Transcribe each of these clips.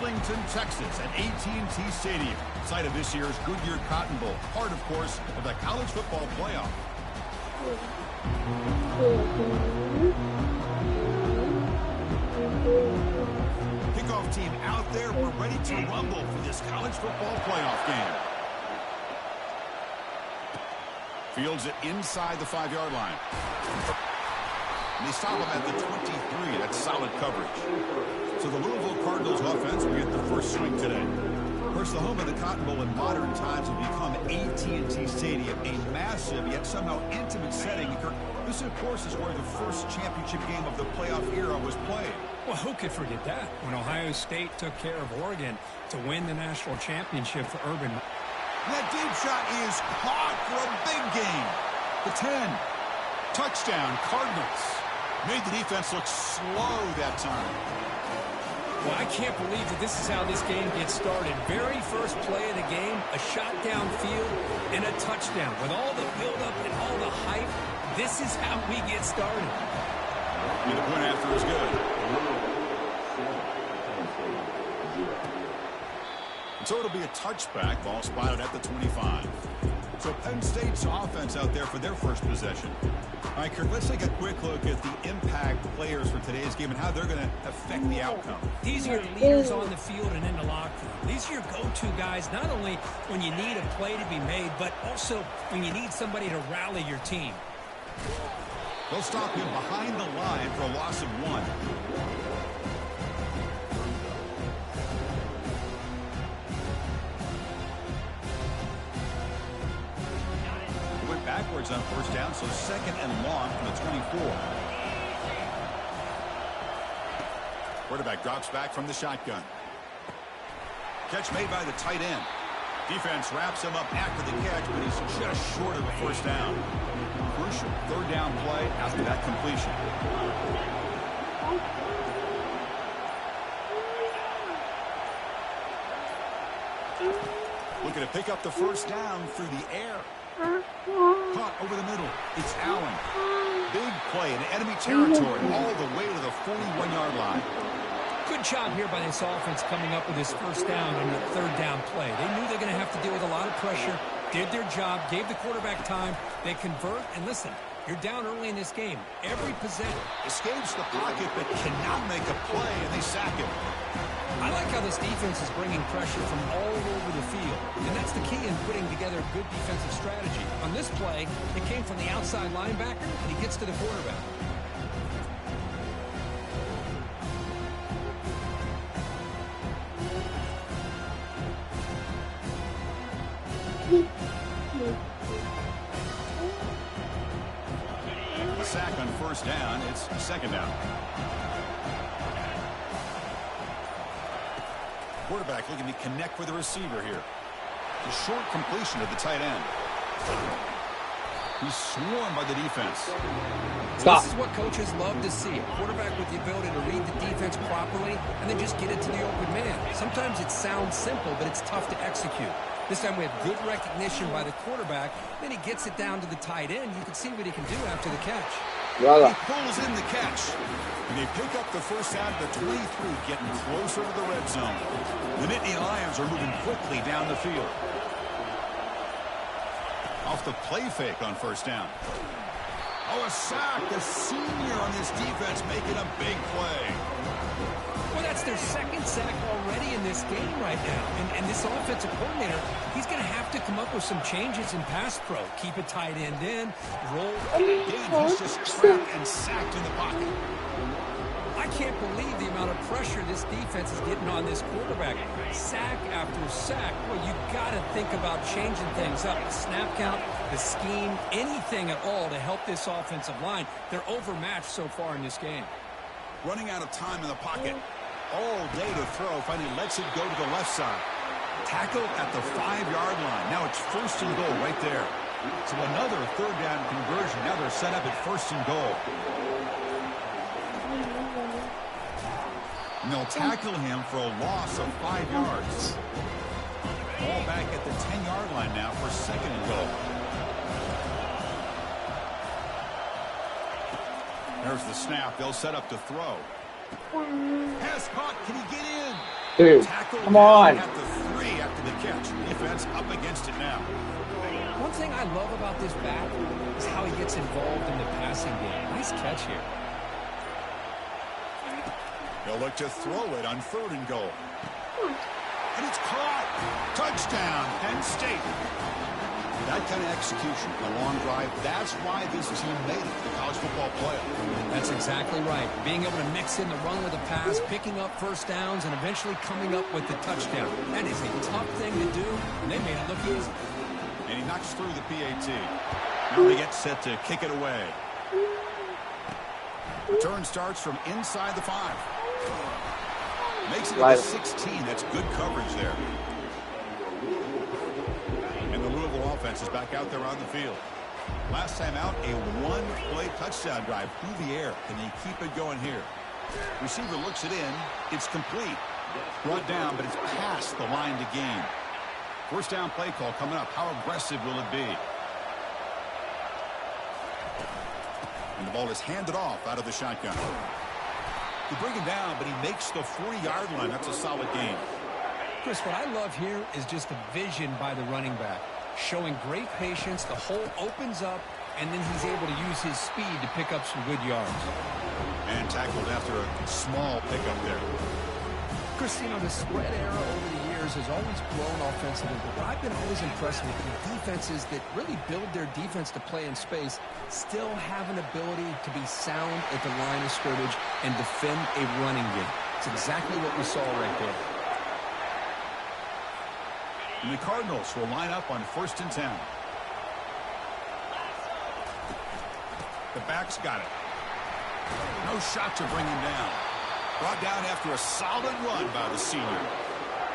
Arlington, Texas at AT&T Stadium, site of this year's Goodyear Cotton Bowl, part, of course, of the college football playoff. Kickoff team out there. We're ready to rumble for this college football playoff game. Fields it inside the 5-yard line. And they stop him at the 23. That's solid coverage. So the Louisville Cardinals offense will get the first swing today. Of course, the home of the Cotton Bowl in modern times will become AT&T Stadium, a massive yet somehow intimate setting. This, of course, is where the first championship game of the playoff era was played. Well, who could forget that? When Ohio State took care of Oregon to win the national championship for Urban. That deep shot is caught for a big gain. The 10. Touchdown, Cardinals. Made the defense look slow that time. Well, I can't believe that this is how this game gets started. Very first play of the game, a shot downfield and a touchdown. With all the buildup and all the hype, this is how we get started. And the point after is good. And so it'll be a touchback, ball spotted at the 25. So Penn State's offense out there for their first possession. All right, Kirk, let's take a quick look at the impact players for today's game and how they're going to affect the outcome. These are your leaders on the field and in the locker room. These are your go-to guys, not only when you need a play to be made, but also when you need somebody to rally your team. They'll stop him behind the line for a loss of 1. Backwards on first down, so second and long from the 24. Quarterback drops back from the shotgun. Catch made by the tight end. Defense wraps him up after the catch, but he's just short of a first down. Crucial third down play after that completion. Looking to pick up the first down through the air. Caught over the middle. It's Allen. Big play in enemy territory all the way to the 41-yard line. Good job here by this offense coming up with his first down on the third down play. They knew they're going to have to deal with a lot of pressure, did their job, gave the quarterback time. They convert, and listen, you're down early in this game. Every possession. Escapes the pocket but cannot make a play, and they sack him. I like how this defense is bringing pressure from all over the field, and that's the key in putting together a good defensive strategy. On this play, it came from the outside linebacker, and he gets to the quarterback. The sack on first down. It's second down. Quarterback looking to connect with the receiver here. A short completion to the tight end. He's swarmed by the defense. Stop. This is what coaches love to see. A quarterback with the ability to read the defense properly and then just get it to the open man. Sometimes it sounds simple, but it's tough to execute. This time we have good recognition by the quarterback. Then he gets it down to the tight end. You can see what he can do after the catch. He pulls in the catch. And they pick up the first down at the 23, getting closer to the red zone. The Nittany Lions are moving quickly down the field. Off the play fake on first down. Oh, a sack. The senior on this defense making a big play. Well, that's their second sack already in this game right now. And this offensive coordinator, he's going to have to come up with some changes in pass pro. Keep a tight end in, roll. Again, he's just trapped and sacked in the pocket. I can't believe the amount of pressure this defense is getting on this quarterback. Sack after sack. Well, you got to think about changing things up. The snap count, the scheme, anything at all to help this offensive line. They're overmatched so far in this game. Running out of time in the pocket. All day to throw. Finally lets it go to the left side. Tackle at the 5-yard line. Now it's first and goal right there. So another third down conversion. Now they're set up at first and goal. And they'll tackle him for a loss of 5 yards. Ball back at the 10-yard line now for second and goal. There's the snap. They'll set up to throw. Pass caught. Can he get in? Dude, Tackle come down on. at the 3 after the catch. Defense up against it now. One thing I love about this back is how he gets involved in the passing game. Nice catch here. They'll look to throw it on 3rd and goal. And it's caught. Touchdown, Penn State. That kind of execution, a long drive, that's why this team made it to the college football playoff. That's exactly right. Being able to mix in the run with a pass, picking up first downs, and eventually coming up with the touchdown. That is a tough thing to do, and they made it look easy. And he knocks through the PAT. Now they get set to kick it away. Return starts from inside the 5. Makes it to the 16. That's good coverage there. And the Louisville offense is back out there on the field. Last time out, a one-play touchdown drive through the air. Can they keep it going here? Receiver looks it in. It's complete. Brought down, but it's past the line to gain. First down play call coming up. How aggressive will it be? And the ball is handed off out of the shotgun. They bring him down, but he makes the 40-yard line. That's a solid gain. Chris, what I love here is just the vision by the running back. Showing great patience, the hole opens up, and then he's able to use his speed to pick up some good yards. And tackled after a small pickup there. Chris, you know, the spread era over the years has always grown offensively, but what I've been always impressed with is defenses that really build their defense to play in space still have an ability to be sound at the line of scrimmage and defend a running game. It's exactly what we saw right there. And the Cardinals will line up on 1st and 10. The back's got it. No shot to bring him down. Brought down after a solid run by the senior.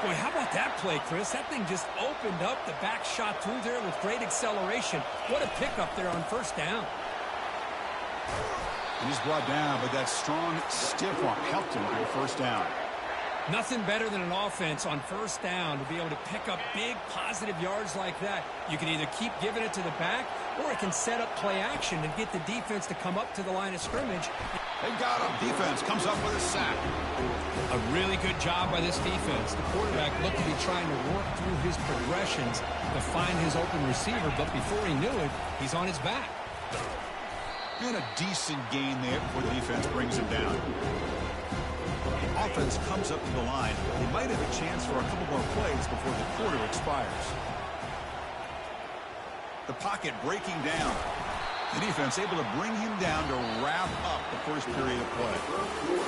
Boy, how about that play, Chris? That thing just opened up. The back shot through there with great acceleration. What a pickup there on 1st down. And he's brought down, but that strong, stiff arm helped him get 1st down. Nothing better than an offense on 1st down to be able to pick up big, positive yards like that. You can either keep giving it to the back, or it can set up play action and get the defense to come up to the line of scrimmage. They've got him. Defense comes up with a sack. A really good job by this defense. The quarterback looked to be trying to work through his progressions to find his open receiver, but before he knew it, he's on his back. And a decent gain there before the defense brings him down. Offense comes up to the line. They might have a chance for a couple more plays before the quarter expires. The pocket breaking down. The defense able to bring him down to wrap up the first period of play.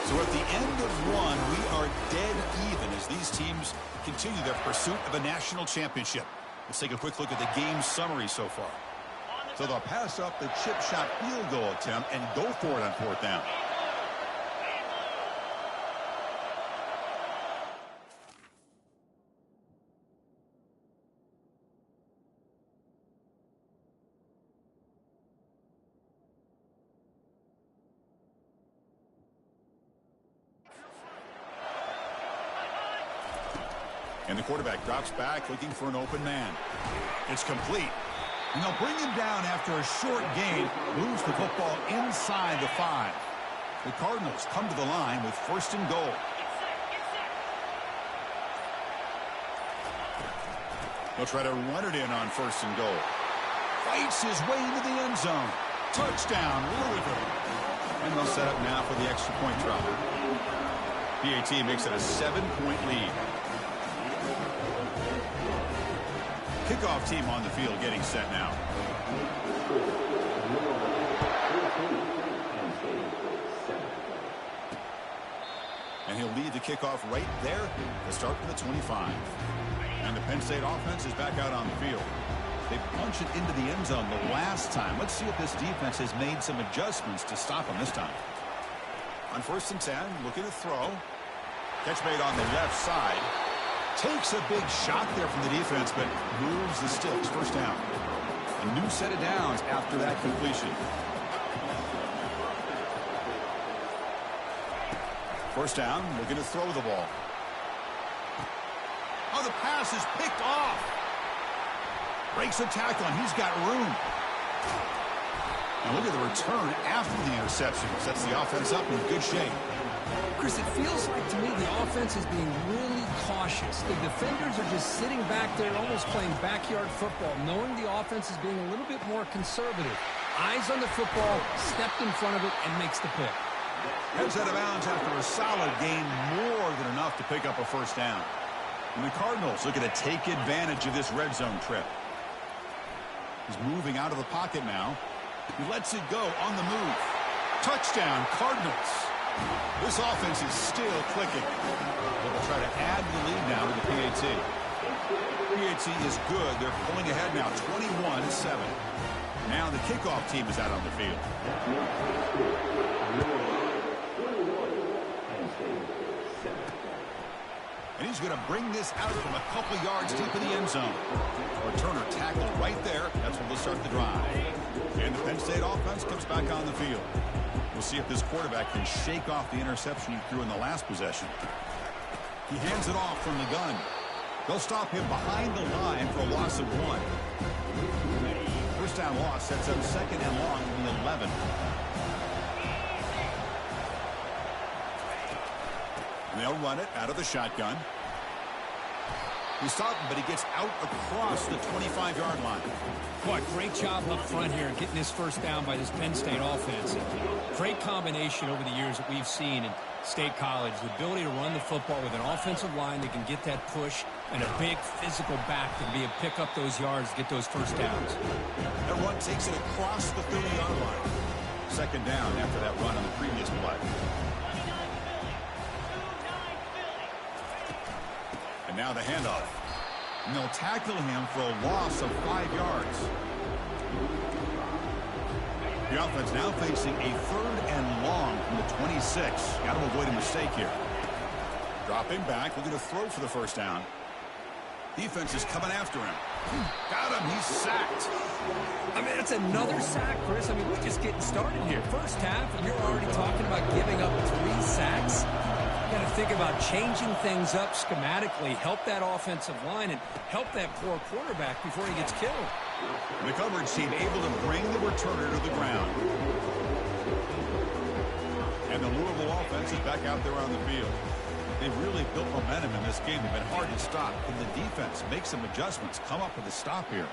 So at the end of one, we are dead even as these teams continue their pursuit of a national championship. Let's take a quick look at the game summary so far. So they'll pass up the chip shot field goal attempt and go for it on 4th down. And the quarterback drops back looking for an open man. It's complete. And they'll bring him down after a short gain. Moves the football inside the 5. The Cardinals come to the line with 1st and goal. They'll try to run it in on 1st and goal. Fights his way into the end zone. Touchdown, Louisville. And they'll set up now for the extra point try. PAT makes it a 7-point lead. Kickoff team on the field getting set now. And he'll lead the kickoff right there to start with the 25. And the Penn State offense is back out on the field. They punch it into the end zone the last time. Let's see if this defense has made some adjustments to stop them this time. On 1st and 10, looking to throw. Catch made on the left side. Takes a big shot there from the defense, but moves the sticks. 1st down. A new set of downs after that completion. 1st down, looking to throw the ball. Oh, the pass is picked off. Breaks a tackle, and he's got room. Now look at the return after the interception. Sets the offense up in good shape. Chris, it feels like to me the offense is being really cautious. The defenders are just sitting back there almost playing backyard football, knowing the offense is being a little bit more conservative. Eyes on the football, stepped in front of it, and makes the pick. Heads out of bounds after a solid gain, more than enough to pick up a first down. And the Cardinals looking to take advantage of this red zone trip. He's moving out of the pocket now. He lets it go on the move. Touchdown, Cardinals. This offense is still clicking. They'll try to add the lead now to the PAT. PAT is good. They're pulling ahead now, 21-7. Now the kickoff team is out on the field. And he's going to bring this out from a couple yards deep in the end zone. Returner tackled right there. That's where they'll start the drive. And the Penn State offense comes back on the field. We'll see if this quarterback can shake off the interception he threw in the last possession. He hands it off from the gun. They'll stop him behind the line for a loss of 1. First down loss sets up second and long from the 11. And they'll run it out of the shotgun. He stopped him, but he gets out across the 25-yard line. Boy, great job up front here getting this first down by this Penn State offense. Great combination over the years that we've seen in State College. The ability to run the football with an offensive line that can get that push and a big physical back to be able to pick up those yards to get those first downs. That run takes it across the 30-yard line. Second down after that run on the previous play. And now the handoff. And they'll tackle him for a loss of 5 yards. The offense now facing a third and long from the 26. Got to avoid a mistake here. Dropping back, looking to throw for the first down. Defense is coming after him. Got him. He's sacked. I mean, that's another sack, Chris. I mean, we're just getting started here. First half, and you're already talking about giving up 3 sacks. You got to think about changing things up schematically, help that offensive line, and help that poor quarterback before he gets killed. The coverage team able to bring the returner to the ground. And the Louisville offense is back out there on the field. They've really built momentum in this game. They've been hard to stop. Can the defense make some adjustments, come up with a stop here?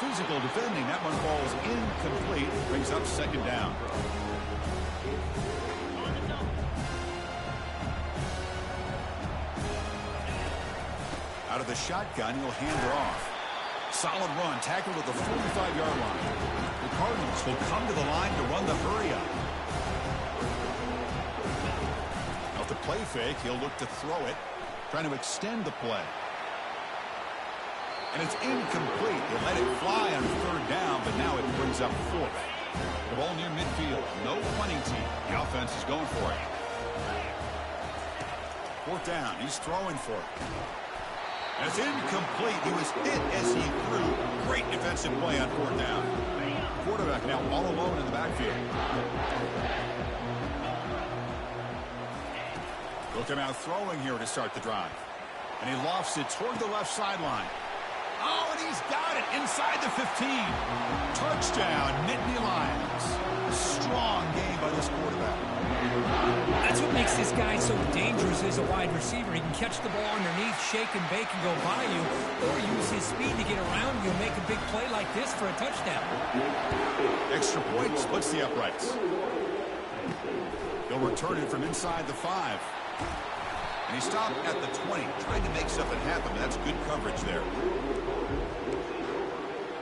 Physical defending. That one falls incomplete. Brings up second down. Out of the shotgun, he'll hand it off. Solid run, tackled at the 45-yard line. The Cardinals will come to the line to run the hurry-up. Now to play fake, he'll look to throw it, trying to extend the play. And it's incomplete. They let it fly on third down, but now it brings up 4. The ball near midfield. No punting team. The offense is going for it. Fourth down. He's throwing for it. And it's incomplete. He was hit as he threw. Great defensive play on fourth down. Quarterback now all alone in the backfield. Look him out throwing here to start the drive. And he lofts it toward the left sideline. Oh, and he's got it inside the 15. Touchdown, Nittany Lions. Strong game by this quarterback. That's what makes this guy so dangerous as a wide receiver. He can catch the ball underneath, shake and bake and go by you, or use his speed to get around you and make a big play like this for a touchdown. Extra point splits the uprights. He'll return it from inside the 5. And he stopped at the 20, trying to make something happen. That's good coverage there.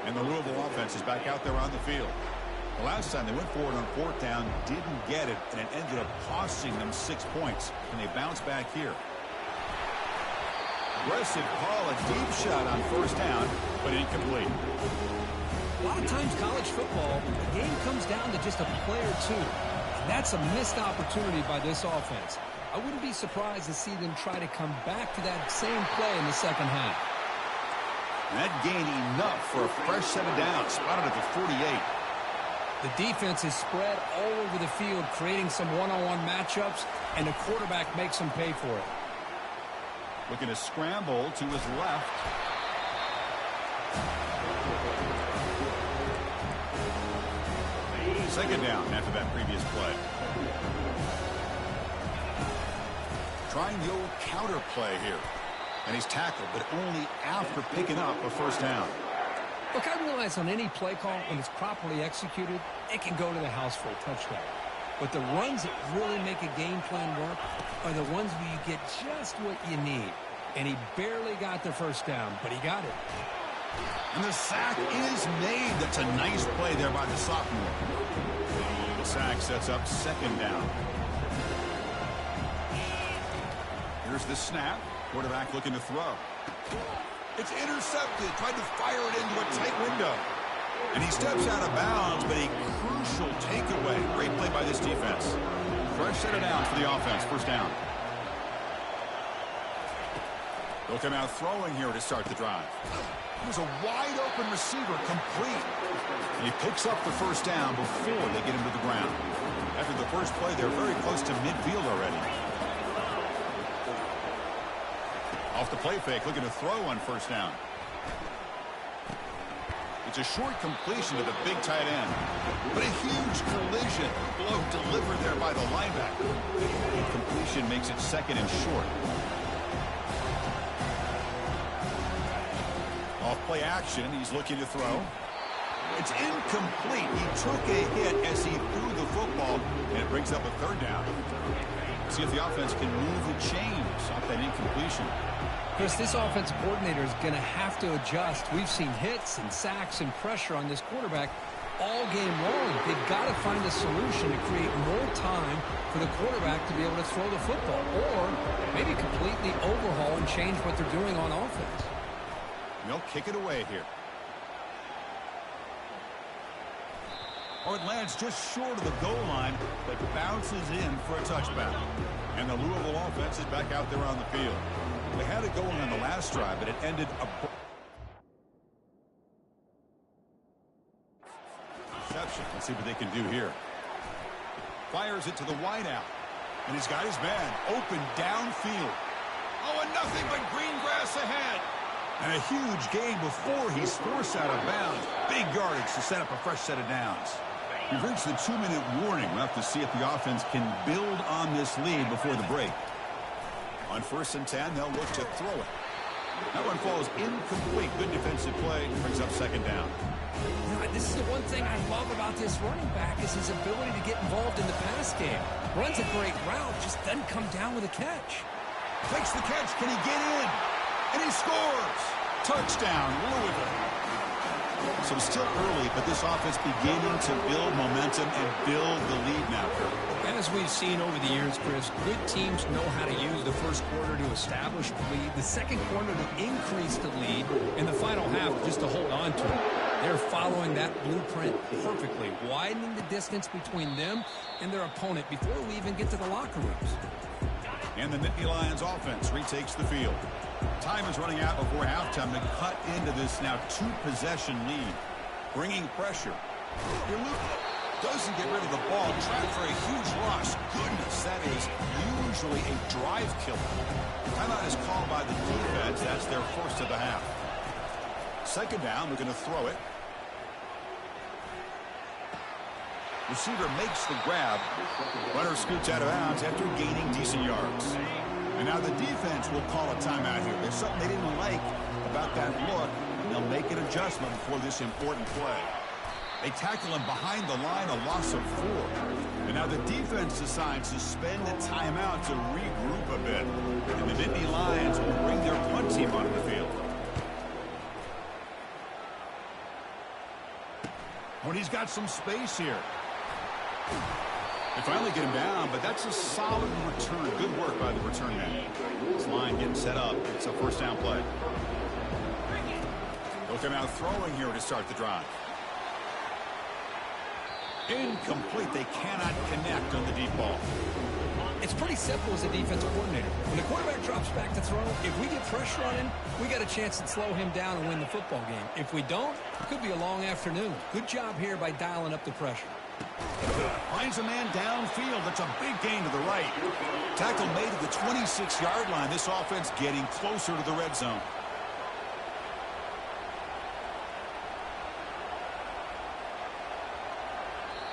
And the Louisville offense is back out there on the field. The last time they went forward on fourth down, didn't get it, and it ended up costing them 6 points. And they bounce back here. Aggressive call, a deep shot on first down, but incomplete. A lot of times college football, the game comes down to just a play or two. And that's a missed opportunity by this offense. I wouldn't be surprised to see them try to come back to that same play in the second half. That gained enough for a fresh set of downs, spotted at the 48. The defense is spread all over the field, creating some one-on-one matchups, and the quarterback makes them pay for it. Looking to scramble to his left. Second down after that previous play. Trying the old counter play here. And he's tackled, but only after picking up a first down. Look, I realize on any play call, when it's properly executed, it can go to the house for a touchdown. But the runs that really make a game plan work are the ones where you get just what you need. And he barely got the first down, but he got it. And the sack is made. That's a nice play there by the sophomore. The sack sets up second down. Here's the snap. Quarterback looking to throw. It's intercepted. Tried to fire it into a tight window. And he steps out of bounds, but a crucial takeaway. Great play by this defense. Fresh set of downs for the offense. First down. They'll come out throwing here to start the drive. There's a wide-open receiver, complete. And he picks up the first down before they get him to the ground. After the first play, they're very close to midfield already. Off the play fake, looking to throw on first down. It's a short completion to the big tight end. But a huge collision. Blow delivered there by the linebacker. The completion makes it second and short. Off play action, he's looking to throw. It's incomplete. He took a hit as he threw the football, and it brings up a third down. See if the offense can move the chains off that incompletion. Chris, this offensive coordinator is going to have to adjust. We've seen hits and sacks and pressure on this quarterback all game long. They've got to find a solution to create more time for the quarterback to be able to throw the football, or maybe completely overhaul and change what they're doing on offense. They'll kick it away here. Oh, it lands just short of the goal line, but bounces in for a touchback. And the Louisville offense is back out there on the field. They had it going on the last drive, but it ended reception. Let's see what they can do here. Fires it to the wideout. And he's got his man open downfield. Oh, and nothing but green grass ahead. And a huge gain before he's forced out of bounds. Big yardage to set up a fresh set of downs. We've reached the 2-minute warning. We'll have to see if the offense can build on this lead before the break. On 1st and 10, they'll look to throw it. That one falls incomplete. Good defensive play. Brings up second down. You know, this is the one thing I love about this running back is his ability to get involved in the pass game. Runs a great route, just doesn't come down with a catch. Takes the catch. Can he get in? And he scores. Touchdown, Louisville. So it's still early, but this offense beginning to build momentum and build the lead now, Kirk. As we've seen over the years, Chris, good teams know how to use the first quarter to establish the lead, the second quarter to increase the lead, and the final half just to hold on to it. They're following that blueprint perfectly, widening the distance between them and their opponent before we even get to the locker rooms. And the Nittany Lions offense retakes the field. Time is running out before halftime to cut into this now 2-possession lead. Bringing pressure. Doesn't get rid of the ball. Trapped for a huge loss. Goodness, that is usually a drive killer. Timeout is called by the defense. That's their first of the half. Second down, they're going to throw it. Receiver makes the grab. Runner scoots out of bounds after gaining decent yards. And now the defense will call a timeout here. There's something they didn't like about that look. And they'll make an adjustment for this important play. They tackle him behind the line, a loss of 4. And now the defense decides to spend a timeout to regroup a bit. And the Nittany Lions will bring their punt team onto the field. When he's got some space here. They finally get him down, but that's a solid return. Good work by the return man. This line getting set up. It's a first down play. They'll come out throwing here to start the drive. Incomplete. They cannot connect on the deep ball. It's pretty simple as a defensive coordinator. When the quarterback drops back to throw, if we get pressure on him, we got a chance to slow him down and win the football game. If we don't, it could be a long afternoon. Good job here by dialing up the pressure. Finds a man downfield. That's a big gain to the right. Tackle made at the 26-yard line. This offense getting closer to the red zone.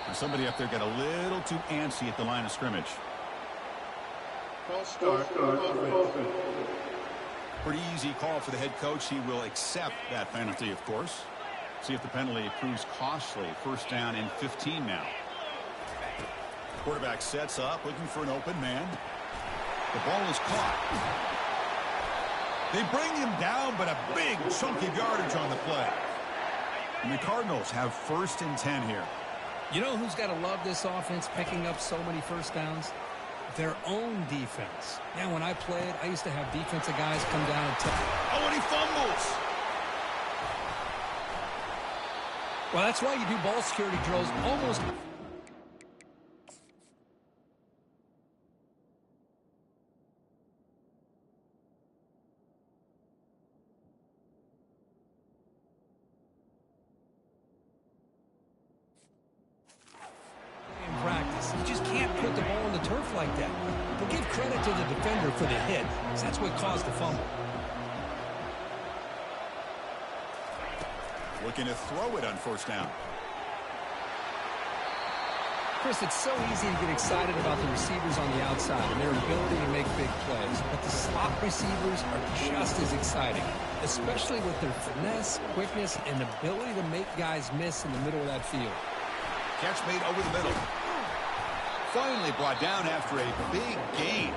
And somebody up there got a little too antsy at the line of scrimmage. Pretty easy call for the head coach. He will accept that penalty, of course. See if the penalty proves costly. First down and 15 now. Quarterback sets up, looking for an open man. The ball is caught. They bring him down, but a big chunk of yardage on the play. And the Cardinals have first and 10 here. You know who's got to love this offense picking up so many first downs? Their own defense. Man, when I played, I used to have defensive guys come down and tell. Oh, and he fumbles. Well, that's why you do ball security drills almost. In practice, you just can't put the ball on the turf like that. But give credit to the defender for the hit, because that's what caused the fumble. Looking to throw it on first down. Chris, it's so easy to get excited about the receivers on the outside and their ability to make big plays. But the slot receivers are just as exciting, especially with their finesse, quickness, and ability to make guys miss in the middle of that field. Catch made over the middle. Finally brought down after a big gain.